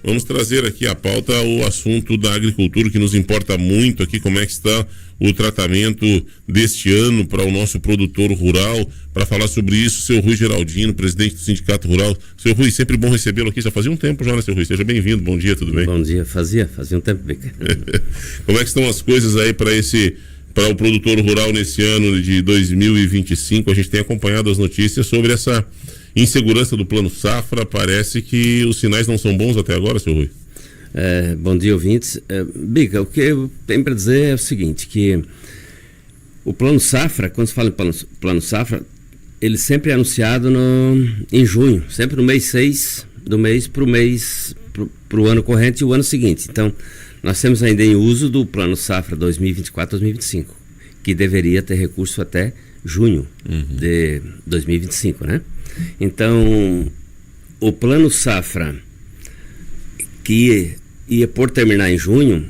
vamos trazer aqui à pauta o assunto da agricultura, que nos importa muito aqui, como é que está o tratamento deste ano para o nosso produtor rural. Para falar sobre isso, seu Rui Geraldino, presidente do Sindicato Rural. Seu Rui, sempre bom recebê-lo aqui, já fazia um tempo já, né, seu Rui? Seja bem-vindo, bom dia, tudo bem? Bom dia, fazia um tempo, Bica. Como é que estão as coisas aí para o produtor rural nesse ano de 2025? A gente tem acompanhado as notícias sobre essa insegurança do Plano Safra. Parece que os sinais não são bons até agora, seu Rui. Bom dia, ouvintes. Bica, o que eu tenho para dizer é o seguinte, que o Plano Safra, quando se fala em Plano Safra, ele sempre é anunciado em junho, sempre no mês 6 do mês para o ano corrente e o ano seguinte. Então, nós temos ainda em uso do Plano Safra 2024-2025, que deveria ter recurso até junho de 2025, né? Então, o Plano Safra, que ia por terminar em junho,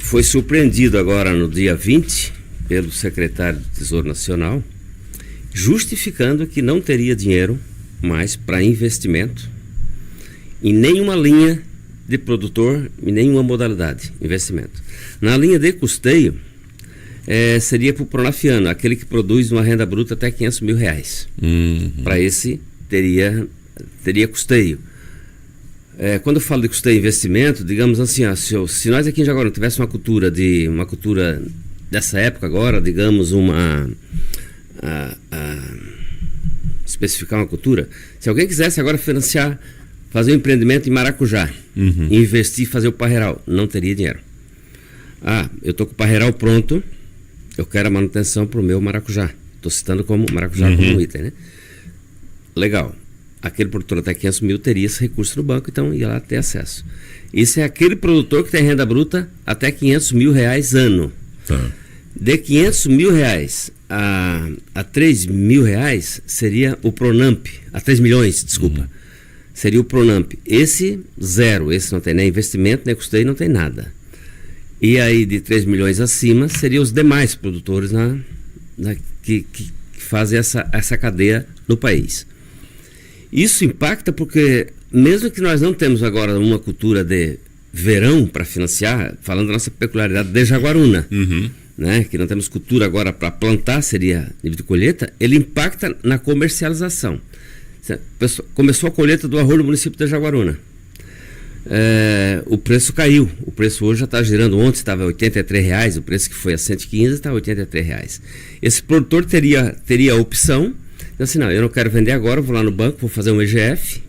foi surpreendido agora no dia 20 pelo secretário do Tesouro Nacional, justificando que não teria dinheiro mais para investimento em nenhuma linha de produtor, em nenhuma modalidade de investimento. Na linha de custeio, seria para o pronafiano, aquele que produz uma renda bruta até R$500 mil. Para esse, teria custeio. Quando eu falo de custeio e investimento, digamos assim, se nós aqui em Jaguaruna tivéssemos uma cultura dessa época agora, digamos especificar uma cultura, se alguém quisesse agora financiar, fazer um empreendimento em maracujá, investir, fazer o parreiral, não teria dinheiro. Eu estou com o parreiral pronto, eu quero a manutenção para o meu maracujá. Estou citando como maracujá como um item, né? Legal. Aquele produtor até 500 mil teria esse recurso no banco, então ia lá ter acesso. Isso é aquele produtor que tem renda bruta até R$500 mil ano. Tá. De R$500 mil a R$3 mil seria o Pronamp, a 3 milhões, desculpa. Seria o Pronamp. Esse zero, esse não tem nem investimento, nem custeio, não tem nada. E aí de 3 milhões acima seriam os demais produtores que fazem essa cadeia no país. Isso impacta porque, mesmo que nós não temos agora uma cultura de verão para financiar, falando da nossa peculiaridade de Jaguaruna, né, que não temos cultura agora para plantar, seria nível de colheita, ele impacta na comercialização. Começou a colheita do arroz no município de Jaguaruna. O preço caiu. O preço hoje já está girando, ontem estava R$83, o preço que foi a 115 está R$83. Esse produtor teria a opção, assim, não, eu não quero vender agora, vou lá no banco, vou fazer um EGF,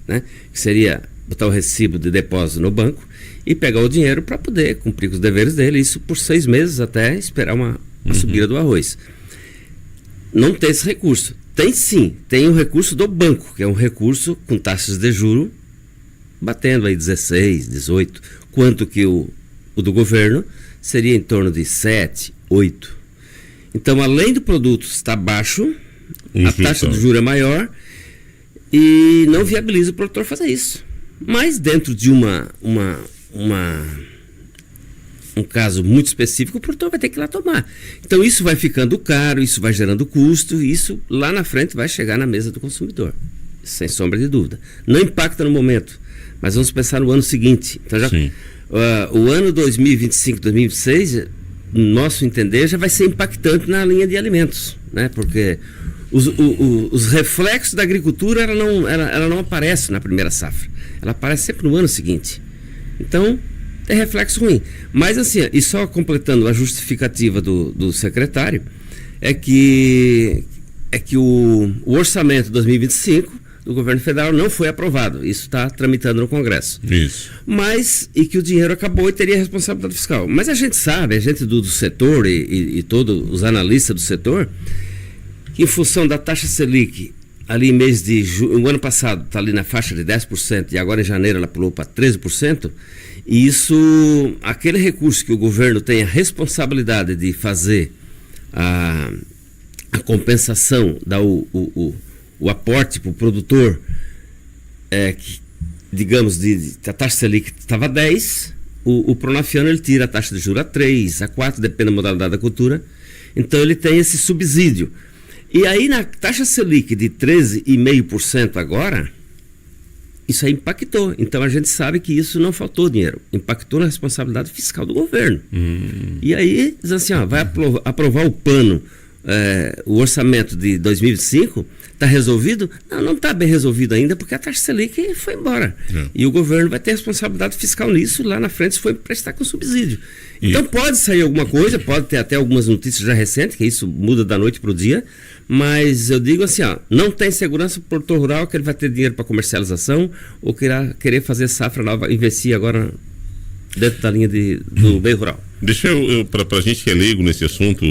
né, que seria botar o recibo de depósito no banco e pegar o dinheiro para poder cumprir com os deveres dele, isso por 6 meses até esperar uma subida do arroz. Não tem esse recurso. Tem sim, tem o recurso do banco, que é um recurso com taxas de juro batendo aí 16, 18, quanto que o do governo seria em torno de 7, 8. Então, além do produto estar baixo, a taxa de juro é maior e não viabiliza o produtor fazer isso. Mas dentro de um caso muito específico, o produtor vai ter que ir lá tomar. Então isso vai ficando caro, isso vai gerando custo, e isso lá na frente vai chegar na mesa do consumidor, sem sombra de dúvida. Não impacta no momento, mas vamos pensar no ano seguinte. Então o ano 2025, 2026, no nosso entender, já vai ser impactante na linha de alimentos, né? Porque os reflexos da agricultura ela não aparece na primeira safra, ela aparece sempre no ano seguinte. Então tem reflexo ruim. Mas assim, e só completando a justificativa do secretário, é que o orçamento de 2025 do governo federal não foi aprovado. Isso está tramitando no Congresso. Isso. E que o dinheiro acabou e teria responsabilidade fiscal. Mas a gente sabe, a gente do setor e todos os analistas do setor, que em função da taxa Selic, ali em mês de junho, o ano passado está ali na faixa de 10%, e agora em janeiro ela pulou para 13%, e isso, aquele recurso que o governo tem a responsabilidade de fazer a compensação, dar o aporte para o produtor, digamos, a taxa Selic estava 10%, o pronafiano ele tira a taxa de juros a 3%, a 4%, depende da modalidade da cultura, então ele tem esse subsídio. E aí na taxa Selic de 13,5% agora, isso aí impactou. Então a gente sabe que isso não faltou dinheiro, impactou na responsabilidade fiscal do governo. E aí diz assim, vai aprovar o plano, o orçamento de 2025, está resolvido? Não está bem resolvido ainda, porque a taxa Selic foi embora. E o governo vai ter responsabilidade fiscal nisso lá na frente, se for prestar com subsídio. Então pode sair alguma coisa, pode ter até algumas notícias já recentes, que isso muda da noite para o dia, mas eu digo assim, não tem segurança para o produtor rural que ele vai ter dinheiro para comercialização ou querer fazer safra nova, investir agora dentro da linha do meio rural. Deixa eu para a gente que é leigo nesse assunto,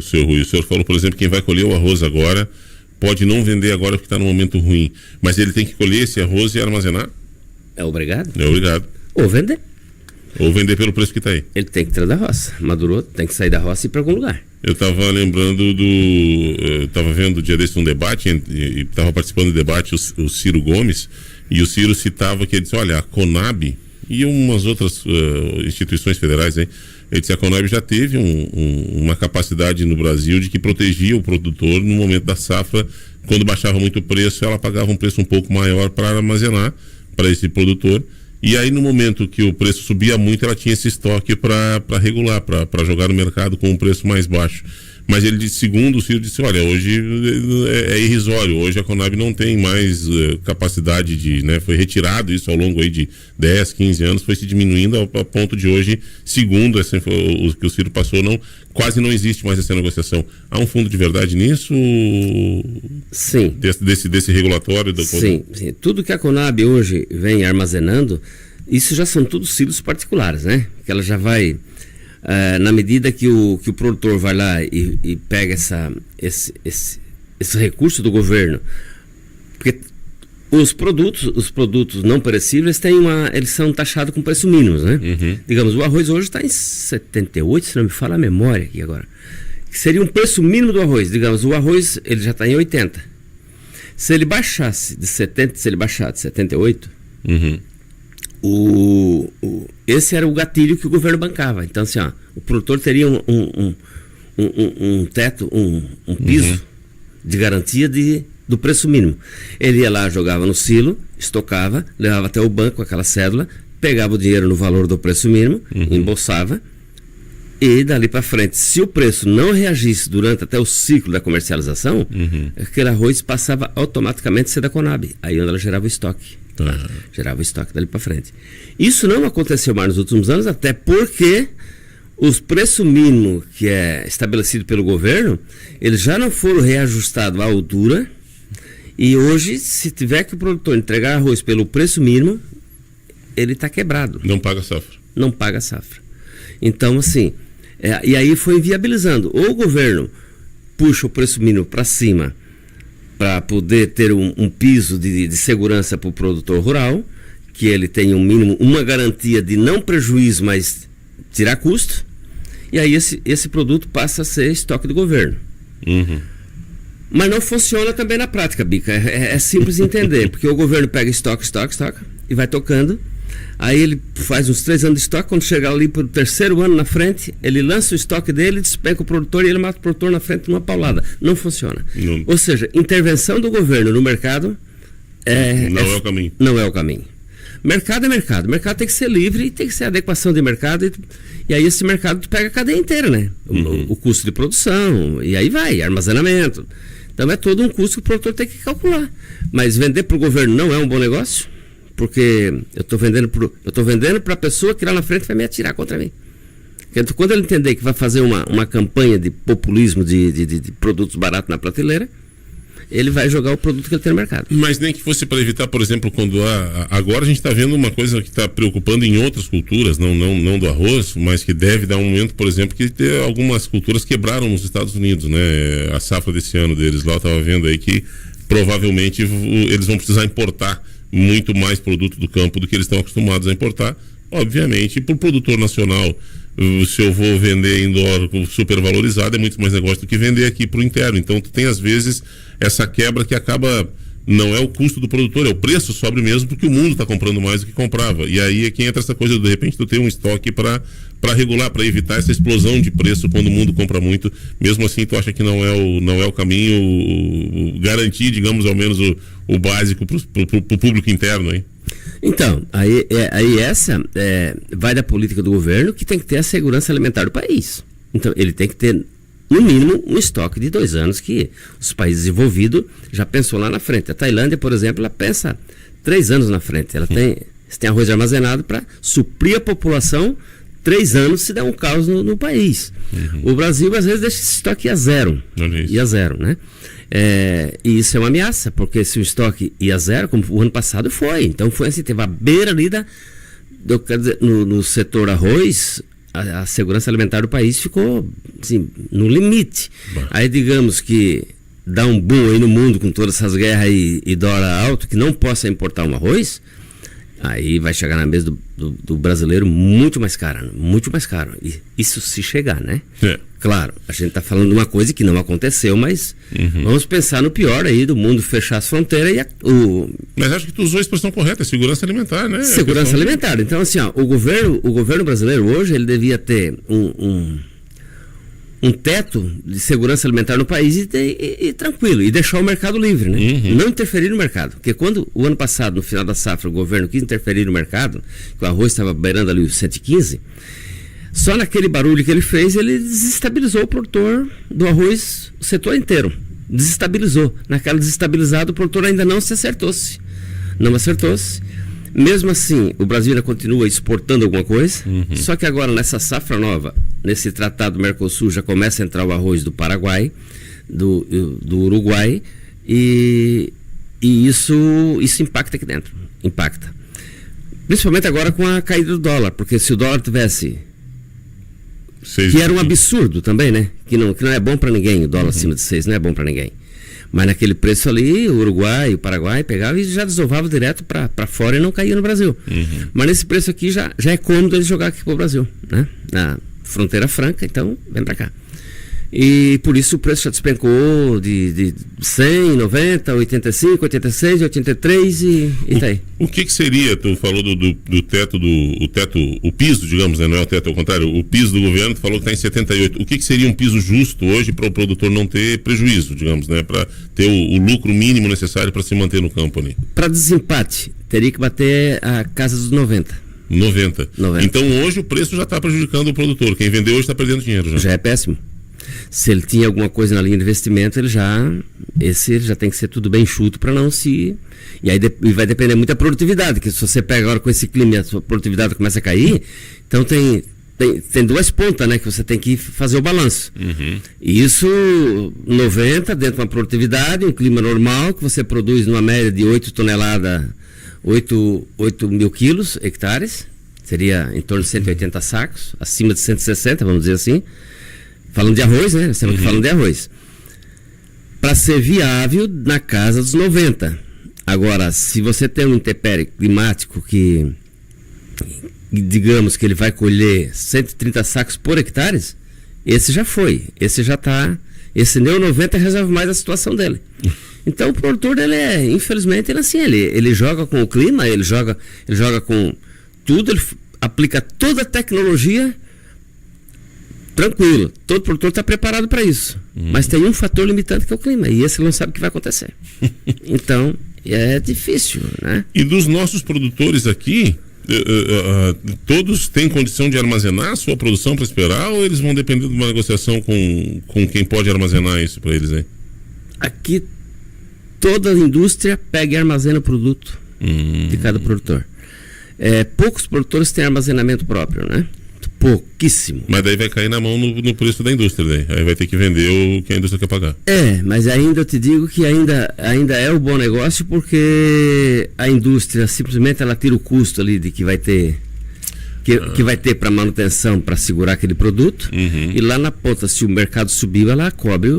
seu Rui, o senhor falou, por exemplo, quem vai colher o arroz agora pode não vender agora porque está num momento ruim, mas ele tem que colher esse arroz e armazenar? É obrigado. É obrigado. Ou vender. Ou vender pelo preço que está aí. Ele tem que tirar da roça. Madurou, tem que sair da roça e ir para algum lugar. Eu estava lembrando estava vendo o dia desse um debate, e estava participando do debate o Ciro Gomes, e o Ciro citava que ele disse, olha, a Conab e umas outras instituições federais, hein? Ele disse, a Conab já teve uma capacidade no Brasil de que protegia o produtor no momento da safra. Quando baixava muito o preço, ela pagava um preço um pouco maior para armazenar para esse produtor. E aí, no momento que o preço subia muito, ela tinha esse estoque para regular, para jogar no mercado com um preço mais baixo. Mas ele, segundo o Ciro, disse, olha, hoje é irrisório, hoje a Conab não tem mais capacidade de, foi retirado isso ao longo aí de 10, 15 anos, foi se diminuindo ao ponto de hoje, segundo o que o Ciro passou, quase não existe mais essa negociação. Há um fundo de verdade nisso? Sim. Desse regulatório? Sim. Tudo que a Conab hoje vem armazenando, isso já são todos silos particulares, né? Que ela já vai... na medida que o produtor vai lá e pega esse recurso do governo, porque os produtos não perecíveis eles são taxados com preço mínimo, né? Digamos, o arroz hoje está em 78, se não me fala a memória aqui agora, que seria um preço mínimo do arroz. Digamos, o arroz ele já está em 80. Se ele baixasse de 70, se ele baixar de 78, esse era o gatilho que o governo bancava. Então, assim, o produtor teria um teto, um piso de garantia do preço mínimo. Ele ia lá, jogava no silo, estocava, levava até o banco aquela cédula, pegava o dinheiro no valor do preço mínimo, embolsava, e dali para frente, se o preço não reagisse durante até o ciclo da comercialização, aquele arroz passava automaticamente a ser da Conab, aí onde ela gerava o estoque. Gerava o estoque dali para frente. Isso não aconteceu mais nos últimos anos, até porque os preços mínimos que é estabelecido pelo governo, eles já não foram reajustados à altura, e hoje, se tiver que o produtor entregar arroz pelo preço mínimo, ele está quebrado. Não paga safra. Não paga safra. Então, assim, e aí foi inviabilizando. Ou o governo puxa o preço mínimo para cima, para poder ter um piso de segurança para o produtor rural, que ele tenha um mínimo, uma garantia de não prejuízo, mas tirar custo, e aí esse produto passa a ser estoque do governo. Mas não funciona também na prática, Bica, é simples entender, porque o governo pega estoque, e vai tocando, aí ele faz uns 3 anos de estoque, quando chegar ali para o 3º ano na frente, ele lança o estoque dele, despenca o produtor e ele mata o produtor na frente numa paulada. Não funciona. Ou seja, intervenção do governo no mercado não é o caminho. Não é o caminho. Mercado é mercado. Mercado tem que ser livre e tem que ser adequação de mercado. E aí esse mercado pega a cadeia inteira, né? O custo de produção, e aí vai, armazenamento. Então é todo um custo que o produtor tem que calcular. Mas vender para o governo não é um bom negócio, porque eu estou vendendo para a pessoa que lá na frente vai me atirar contra mim. Então, quando ele entender que vai fazer uma campanha de populismo de produtos baratos na prateleira, ele vai jogar o produto que ele tem no mercado. Mas nem que fosse para evitar, por exemplo, quando agora a gente está vendo uma coisa que está preocupando em outras culturas, não do arroz, mas que deve dar um momento, por exemplo, que algumas culturas quebraram nos Estados Unidos, né? A safra desse ano deles lá, eu estava vendo aí que provavelmente eles vão precisar importar muito mais produto do campo do que eles estão acostumados a importar. Obviamente, para o produtor nacional, se eu vou vender em dólar supervalorizado, é muito mais negócio do que vender aqui para o interno. Então, tu tem às vezes essa quebra que acaba não é o custo do produtor, é o preço sobe mesmo porque o mundo está comprando mais do que comprava. E aí é que entra essa coisa de repente tu ter um estoque para regular, para evitar essa explosão de preço quando o mundo compra muito. Mesmo assim, tu acha que não é o caminho garantir, digamos, ao menos o básico para o público interno, hein? Então, aí essa vai da política do governo, que tem que ter a segurança alimentar do país. Então, ele tem que ter, no mínimo, um estoque de 2 anos que os países desenvolvidos já pensou lá na frente. A Tailândia, por exemplo, ela pensa 3 anos na frente. Ela tem arroz armazenado para suprir a população 3 anos se der um caos no país. O Brasil, às vezes, deixa esse estoque a zero. Ia zero, né? E isso é uma ameaça, porque se o estoque ia zero, como o ano passado foi. Então, foi assim, teve a beira ali quer dizer, no setor arroz, a segurança alimentar do país ficou assim, no limite. Aí digamos que dá um boom aí no mundo com todas essas guerras e dólar alto, que não possa importar um arroz, aí vai chegar na mesa do brasileiro muito mais caro. E isso se chegar, né? Claro, a gente está falando de uma coisa que não aconteceu, mas vamos pensar no pior aí, do mundo fechar as fronteiras Mas acho que tu usou a expressão correta, segurança alimentar, né? Segurança alimentar. Então, assim, ó, o governo brasileiro hoje, ele devia ter um teto de segurança alimentar no país e tranquilo, e deixar o mercado livre, né? Não interferir no mercado. Porque quando, o ano passado, no final da safra, o governo quis interferir no mercado, que o arroz estava beirando ali os 115, só naquele barulho que ele fez, ele desestabilizou o produtor do arroz, o setor inteiro. Desestabilizou. Naquela desestabilizada, o produtor ainda não acertou-se. Mesmo assim, o Brasil ainda continua exportando alguma coisa, só que agora nessa safra nova, nesse tratado do Mercosul, já começa a entrar o arroz do Paraguai, do Uruguai, e isso impacta aqui dentro. Impacta. Principalmente agora com a caída do dólar, porque se o dólar tivesse... Que era um absurdo também, né? Que não é bom para ninguém, o dólar acima de 6 não é bom para ninguém. Mas naquele preço ali, o Uruguai e o Paraguai pegavam e já desovava direto para fora e não caía no Brasil. Mas nesse preço aqui já é cômodo eles jogar aqui pro Brasil, né? Na fronteira franca, então vem para cá. E por isso o preço já despencou de 100, 90, 85, 86, 83 e tá aí. O que seria, tu falou do teto, o piso, digamos, né? Não é o teto, ao contrário, o piso do governo, tu falou que está em 78. O que seria um piso justo hoje para o produtor não ter prejuízo, digamos, né? Para ter o lucro mínimo necessário para se manter no campo ali? Para desempate, teria que bater a casa dos 90. 90. Então hoje o preço já está prejudicando o produtor. Quem vendeu hoje está perdendo dinheiro. Já é péssimo. Se ele tinha alguma coisa na linha de investimento, ele já tem que ser tudo bem enxuto para não se... E aí vai depender muito da produtividade, que se você pega agora com esse clima e a sua produtividade começa a cair, então tem 2 pontas, né, que você tem que fazer o balanço. E isso, 90 dentro de uma produtividade, um clima normal, que você produz numa média de 8 toneladas, 8 mil quilos, hectares, seria em torno de 180 sacos, acima de 160, vamos dizer assim. Falando de arroz, né? Estamos falando de arroz. Para ser viável, na casa dos 90. Agora, se você tem um intempérie climático que, digamos que ele vai colher 130 sacos por hectare, esse já foi. Esse já está... Esse NEO 90 resolve mais a situação dele. Então, o produtor, infelizmente, ele joga com o clima, ele joga com tudo, ele aplica toda a tecnologia... Tranquilo, todo produtor está preparado para isso, mas tem um fator limitante que é o clima, e esse ele não sabe o que vai acontecer. Então, é difícil, né? E dos nossos produtores aqui, todos têm condição de armazenar a sua produção para esperar, ou eles vão depender de uma negociação com quem pode armazenar isso para eles, hein? Aqui, toda a indústria pega e armazena o produto de cada produtor. Poucos produtores têm armazenamento próprio, né? Pouquíssimo. Mas daí vai cair na mão no preço da indústria, daí. Aí vai ter que vender o que a indústria quer pagar. Mas ainda eu te digo que ainda é um bom negócio, porque a indústria simplesmente ela tira o custo ali de que vai ter que vai ter para manutenção, para segurar aquele produto, e lá na ponta, se o mercado subiu, ela cobre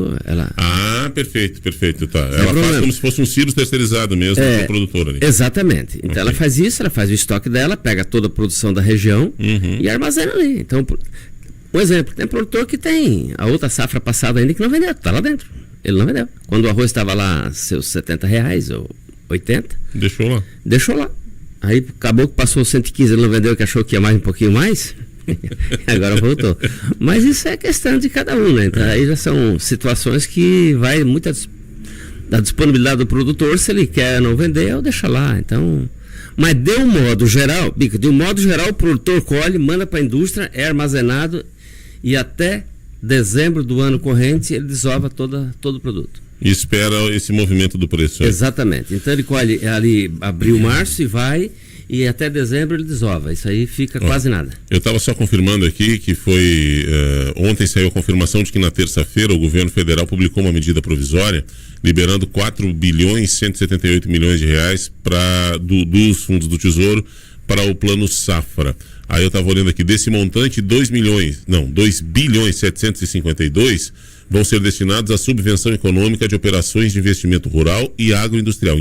perfeito, tá. Ela faz como se fosse um silos terceirizado mesmo para o produtor ali. Exatamente. Então ela faz isso, ela faz o estoque dela, pega toda a produção da região e armazena ali. Então, um exemplo, tem produtor que tem a outra safra passada ainda que não vendeu, tá lá dentro. Ele não vendeu. Quando o arroz estava lá, seus R$70 ou 80, deixou lá. Aí acabou que passou 115, ele não vendeu, que achou que ia mais um pouquinho mais. Agora voltou. Mas isso é questão de cada um, né? Então, aí já são situações que vai muito da disponibilidade do produtor, se ele quer não vender, ou deixa lá. Então, mas de um modo geral, o produtor colhe, manda para a indústria, é armazenado e até dezembro do ano corrente ele desova todo o produto. E espera esse movimento do preço. Exatamente. Então ele colhe ali abril, março e vai, e até dezembro ele desova. Isso aí fica quase nada. Eu estava só confirmando aqui que foi ontem saiu a confirmação de que na terça-feira o governo federal publicou uma medida provisória liberando 4 bilhões 178 milhões de reais dos fundos do Tesouro para o Plano Safra. Aí eu estava olhando aqui, desse montante, 2 bilhões 752 vão ser destinados à subvenção econômica de operações de investimento rural e agroindustrial.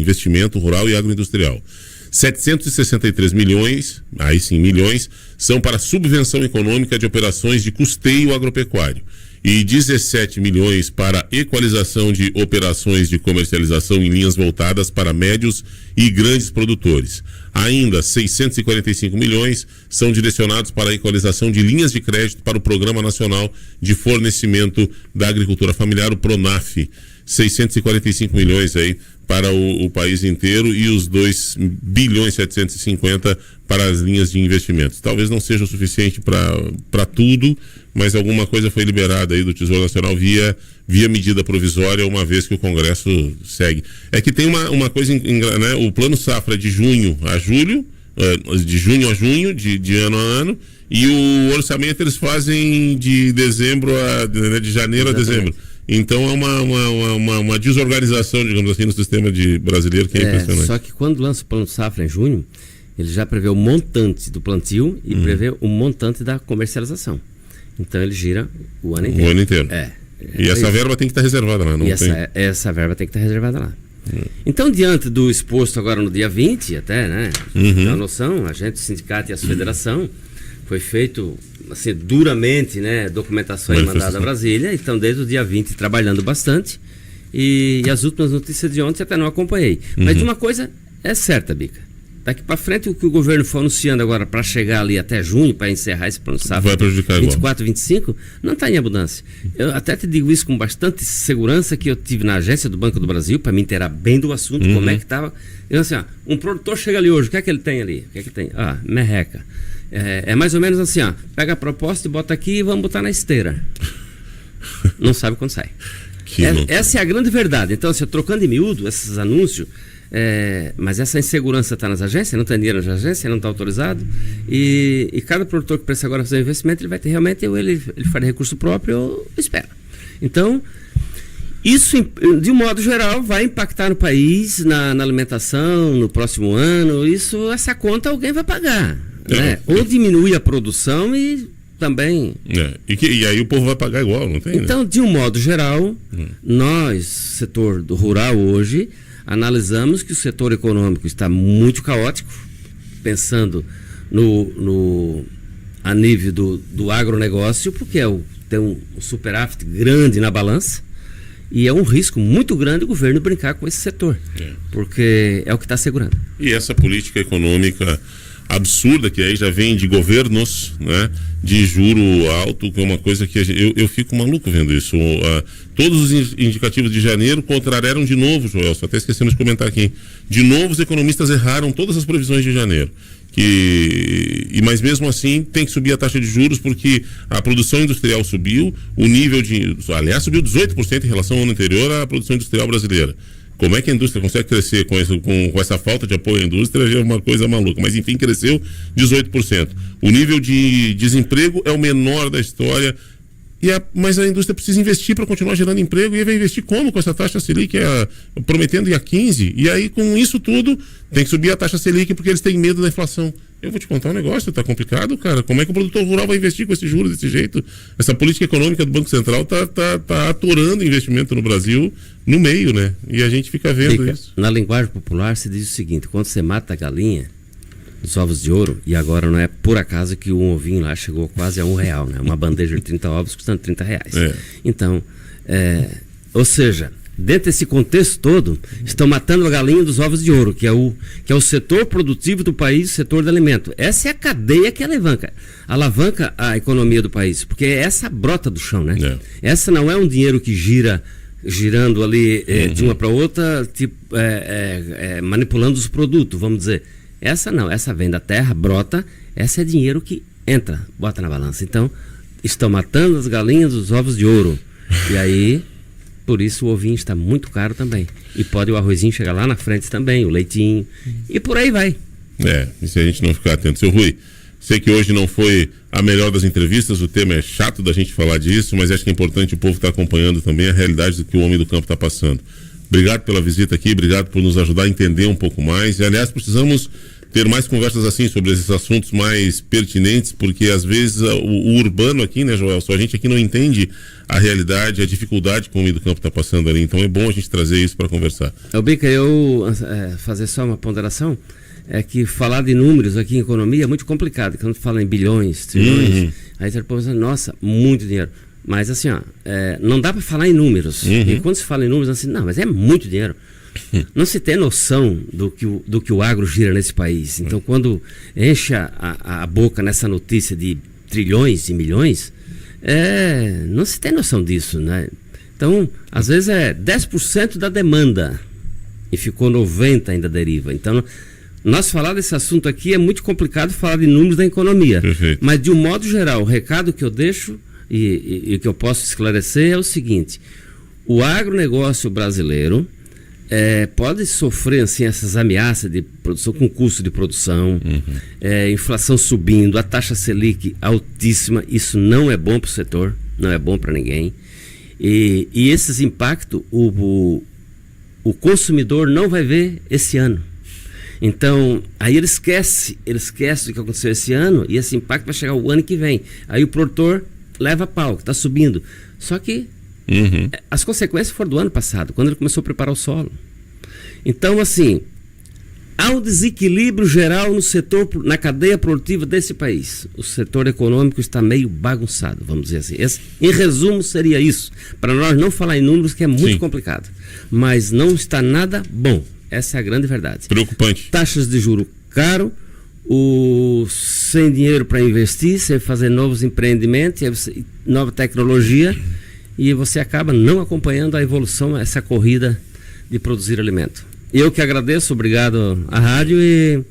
763 milhões, aí sim, milhões, são para subvenção econômica de operações de custeio agropecuário. E 17 milhões para equalização de operações de comercialização em linhas voltadas para médios e grandes produtores. Ainda 645 milhões são direcionados para a equalização de linhas de crédito para o Programa Nacional de Fornecimento da Agricultura Familiar, o PRONAF. 645 milhões aí para o país inteiro e os 2 bilhões 750 para as linhas de investimentos. Talvez não seja o suficiente para tudo, mas alguma coisa foi liberada aí do Tesouro Nacional via medida provisória, uma vez que o Congresso segue. É que tem uma coisa, né? O Plano Safra de junho a julho, de ano a ano, e o orçamento eles fazem de janeiro a dezembro. Então é uma desorganização, digamos assim, no sistema brasileiro que é impressionante. Só que quando lança o Plano Safra em junho, ele já prevê o montante do plantio e prevê o montante da comercialização. Então ele gira o ano inteiro. O ano inteiro. E essa verba tem que estar reservada lá, não tem? Essa verba tem que estar reservada lá. Então, diante do exposto agora no dia 20, até, né? Tem uma noção, a gente, o sindicato e a federação, foi feito assim, duramente, né? Documentação mandada a Brasília, então desde o dia 20 trabalhando bastante, e as últimas notícias de ontem até não acompanhei. Mas de uma coisa é certa, Bica. Daqui para frente, o que o governo for anunciando agora para chegar ali até junho, para encerrar esse Plano Safra, vai prejudicar 24, 25, não está em abundância. Eu até te digo isso com bastante segurança, que eu tive na agência do Banco do Brasil, para me inteirar bem do assunto, como é que estava. Eu assim, um produtor chega ali hoje, o que é que ele tem ali? O que é que tem? Merreca. É mais ou menos assim, pega a proposta e bota aqui e vamos botar na esteira. Não sabe quando sai. Essa é a grande verdade. Então, assim, trocando em miúdo esses anúncios, mas essa insegurança está nas agências, não tem dinheiro nas agências, não está autorizado, e cada produtor que precisa agora fazer um investimento, ele vai ter realmente, ou ele faz recurso próprio ou espera. Então, isso, de um modo geral, vai impactar no país, na alimentação, no próximo ano. Essa conta alguém vai pagar, né? Ou diminui a produção e também... E aí o povo vai pagar igual, não tem? Então, de um modo geral, nós, setor do rural hoje, analisamos que o setor econômico está muito caótico, pensando a nível do agronegócio, porque tem um superávit grande na balança, e é um risco muito grande o governo brincar com esse setor, porque é o que está segurando. E essa política econômica absurda, que aí já vem de governos, né, de juro alto, que é uma coisa que eu fico maluco vendo isso. Todos os indicativos de janeiro contrariaram de novo, Joel, só até esquecemos de comentar aqui. De novo, os economistas erraram todas as previsões de janeiro. Mas mesmo assim tem que subir a taxa de juros, porque a produção industrial subiu, aliás, subiu 18% em relação ao ano anterior à produção industrial brasileira. Como é que a indústria consegue crescer com essa falta de apoio à indústria? É uma coisa maluca. Mas, enfim, cresceu 18%. O nível de desemprego é o menor da história. Mas a indústria precisa investir para continuar gerando emprego. E vai investir como com essa taxa Selic? Prometendo ir a 15%. E aí, com isso tudo, tem que subir a taxa Selic porque eles têm medo da inflação. Eu vou te contar um negócio, tá complicado, cara. Como é que o produtor rural vai investir com esse juros desse jeito? Essa política econômica do Banco Central tá atorando investimento no Brasil no meio, né? E a gente fica vendo isso. Na linguagem popular se diz o seguinte: quando você mata a galinha dos ovos de ouro, e agora não é por acaso que um ovinho lá chegou quase a R$1, né? Uma bandeja de 30 ovos custando R$30. Então, Ou seja, dentro desse contexto todo, estão matando a galinha dos ovos de ouro, que é o setor produtivo do país, o setor de alimento. Essa é a cadeia que alavanca a economia do país, porque essa brota do chão, né? Essa não é um dinheiro que girando ali de uma para outra, tipo, manipulando os produtos, vamos dizer. Essa não, essa vem da terra, brota, essa é dinheiro que entra, bota na balança. Então, estão matando as galinhas dos ovos de ouro. E aí, por isso o ovinho está muito caro também. E pode o arrozinho chegar lá na frente também, o leitinho, e por aí vai. E se a gente não ficar atento. Seu Rui, sei que hoje não foi a melhor das entrevistas, o tema é chato da gente falar disso, mas acho que é importante o povo estar acompanhando também a realidade do que o homem do campo está passando. Obrigado pela visita aqui, obrigado por nos ajudar a entender um pouco mais. E, aliás, precisamos ter mais conversas assim sobre esses assuntos mais pertinentes, porque às vezes o urbano aqui, né, Joel, só a gente aqui não entende a realidade, a dificuldade que o homem do campo está passando ali. Então é bom a gente trazer isso para conversar. Bica, fazer só uma ponderação, é que falar de números aqui em economia é muito complicado. Quando fala em bilhões, trilhões, aí você pensa, nossa, muito dinheiro. Mas assim, não dá para falar em números. E quando se fala em números, assim, não, mas é muito dinheiro. Não se tem noção do que o agro gira nesse país. Então, quando enche a boca nessa notícia de trilhões e milhões, não se tem noção disso, né? Então, às vezes é 10% da demanda e ficou 90% ainda deriva. Então, nós falar desse assunto aqui é muito complicado falar de números da economia. Perfeito. Mas, de um modo geral, o recado que eu deixo e que eu posso esclarecer é o seguinte: o agronegócio brasileiro pode sofrer assim, essas ameaças de produção com custo de produção, inflação subindo, a taxa Selic altíssima. Isso não é bom para o setor, não é bom para ninguém. E esses impactos o consumidor não vai ver esse ano. Então, aí ele esquece do que aconteceu esse ano, e esse impacto vai chegar o ano que vem. Aí o produtor leva pau, que está subindo. Só que as consequências foram do ano passado, quando ele começou a preparar o solo. Então, assim, há um desequilíbrio geral no setor, na cadeia produtiva desse país. O setor econômico está meio bagunçado, vamos dizer assim. Em resumo, seria isso. Para nós não falar em números, que é muito complicado. Mas não está nada bom. Essa é a grande verdade. Preocupante. Taxas de juro caro, sem dinheiro para investir, sem fazer novos empreendimentos, nova tecnologia, e você acaba não acompanhando a evolução, essa corrida de produzir alimento. Eu que agradeço, obrigado à rádio, e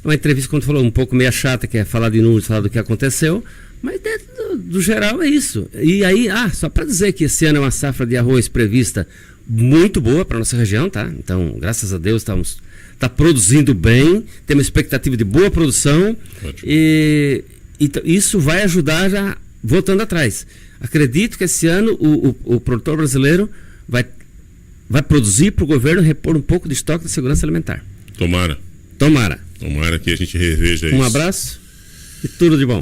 uma entrevista, quando falou, um pouco meio chata, que é falar de números, falar do que aconteceu, mas dentro do geral é isso. E aí, só para dizer que esse ano é uma safra de arroz prevista muito boa para nossa região, tá? Então, graças a Deus, está produzindo bem, temos expectativa de boa produção. Ótimo. E isso vai ajudar já voltando atrás. Acredito que esse ano o produtor brasileiro vai produzir para o governo repor um pouco de estoque de segurança alimentar. Tomara Tomara. que a gente reveja isso. Um abraço e tudo de bom.